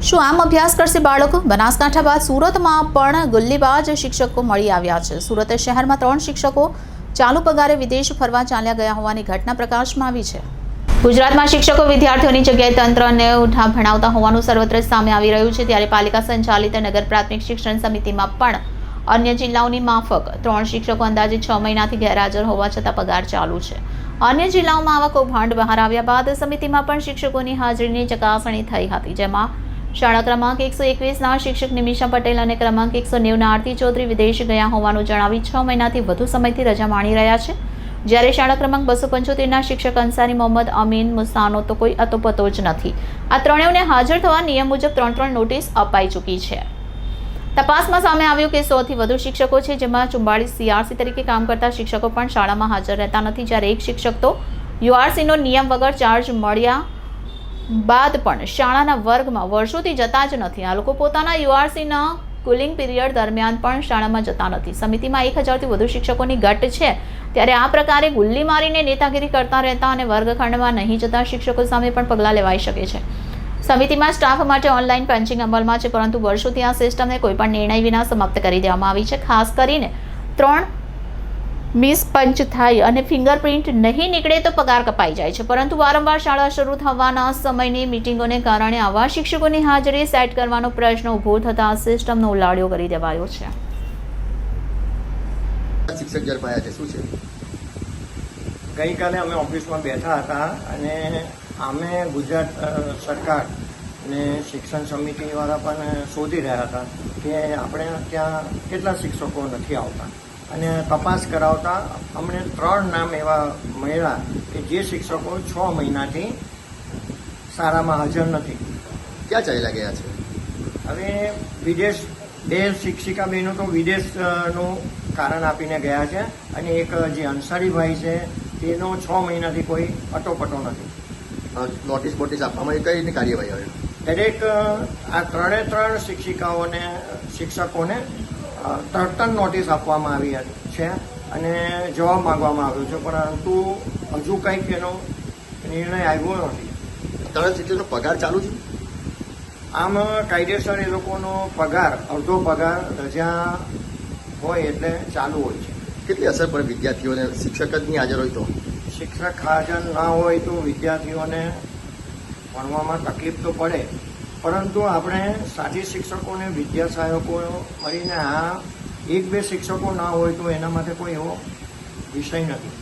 શું આમ અભ્યાસ કરશે બાળકો? બનાસકાંઠા બાદ સુરતમાં પણ ગુલ્લીબાજ શિક્ષકો મળી આવ્યા છે. સુરત શહેરમાં 3 શિક્ષકો ચાલુ પગારે વિદેશ ફરવા ચાલ્યા ગયા હોવાની ઘટના પ્રકાશમાં આવી છે. ગુજરાતમાં શિક્ષકો વિદ્યાર્થીઓની જગ્યાએ તંત્રને ઉઠા ભણાવતા હોવાનું સર્વત્ર સામે આવી રહ્યું છે. ત્યારે પાલિકા સંચાલિત નગર પ્રાથમિક શિક્ષણ સમિતિમાં પણ અન્ય જિલ્લાઓની માફક 3 શિક્ષકો અંદાજે 6 મહિનાથી ગેરહાજર હોવા છતાં પગાર ચાલુ છે. અન્ય જિલ્લાઓમાં આવા કૌભાંડ બહાર આવ્યા બાદ સમિતિમાં પણ શિક્ષકોની હાજરીની ચકાસણી થઈ હતી, જેમાં શાળા ક્રમાંક 121ના શિક્ષક નિમિષા પટેલ અને ક્રમાંક 190ના આરતી ચૌધરી વિદેશ ગયા હોવાનું જણાવી 6 મહિનાથી વધુ સમયથી રજા માણી રહ્યા છે. જ્યારે શાળા ક્રમાંક 275ના શિક્ષક અંસારી મોહમ્મદ અમીન મુસાનો તો કોઈ અતોપતો જ નથી. આ ત્રણેયને હાજર થવા નિયમ મુજબ 3 નોટિસ અપાઈ ચૂકી છે. તપાસમાં સામે આવ્યું કે 100થી વધુ શિક્ષકો છે, જેમાં 44 CRC તરીકે કામ કરતા શિક્ષકો પણ શાળામાં હાજર રહેતા નથી. જ્યારે એક શિક્ષક તો URCનો નિયમ વગર ચાર્જ મળ્યા બાદ પણ શાળાના વર્ગમાં વર્ષોથી જતા જ નથી. આ લોકો પોતાના URCના કુલિંગ પીરિયડ દરમિયાન પણ શાળામાં જતા નથી. સમિતિમાં 1000થી વધુ શિક્ષકોની ઘટ છે, ત્યારે આ પ્રકારે ગુલ્લી મારીને નેતાગીરી કરતા રહેતા અને વર્ગખંડમાં નહીં જતા શિક્ષકો સામે પણ પગલાં લેવાઈ શકે છે. સમિતિમાં સ્ટાફ માટે ઓનલાઈન પંચિંગ અમલમાં છે, પરંતુ વર્ષોથી આ સિસ્ટમને કોઈપણ નિર્ણય વિના સમાપ્ત કરી દેવામાં આવી છે. ખાસ કરીને 3 મિસ પંચ થાય અને ફિંગરપ્રિન્ટ નહીં નીકળે તો પગાર કપાઈ જાય છે. પરંતુ વારંવાર શાળા શરૂ થવાના સમયની મિટિંગોને કારણે આવા શિક્ષકોની હાજરી સેટ કરવાનો પ્રશ્ન ઊભો થતા સિસ્ટમનો ઉલાળ્યો કરી દેવાયો છે. શિક્ષક ઝડપાયા છે, શું છે? ગઈકાલે અમે ઓફિસમાં બેઠા હતા અને અમે ગુજરાત સરકાર અને શિક્ષણ સમિતિવાળા પણ શોધી રહ્યા હતા કે આપણે ત્યાં કેટલા શિક્ષકો નથી આવતા, અને તપાસ કરાવતા અમને 3 નામ એવા મળ્યા કે જે શિક્ષકો 6 મહિનાથી શાળામાં હાજર નથી. ક્યાં ચાલ્યા ગયા છે? હવે વિદેશ 2 શિક્ષિકા બહેનો તો વિદેશનું કારણ આપીને ગયા છે, અને એક જે અંસારીભાઈ છે તેનો 6 મહિનાથી કોઈ અટોપટો નથી. નોટિસ બોટિસ આપવામાં કઈ રીતની કાર્યવાહી આવે? દરેક આ 3 શિક્ષિકાઓને શિક્ષકોને તરત નોટિસ આપવામાં આવી છે અને જવાબ માંગવામાં આવ્યો છે, પરંતુ હજુ કંઈક એનો નિર્ણય આવ્યો નથી. 3 શિક્ષકનો પગાર ચાલુ છે? આમ કાયદેસર એ લોકોનો પગાર અડધો પગાર રજા હોય એટલે ચાલુ હોય છે. કેટલી અસર પડે વિદ્યાર્થીઓને? શિક્ષક જ નહીં હાજર હોય તો? શિક્ષક હાજર ના હોય તો વિદ્યાર્થીઓને ભણવામાં તકલીફ તો પડે, પરંતુ આપણે સાથી શિક્ષકોને વિદ્યા સહાયકો મળીને આ 1-2 શિક્ષકો ના હોય તો એના માટે કોઈ એવો વિષય નથી.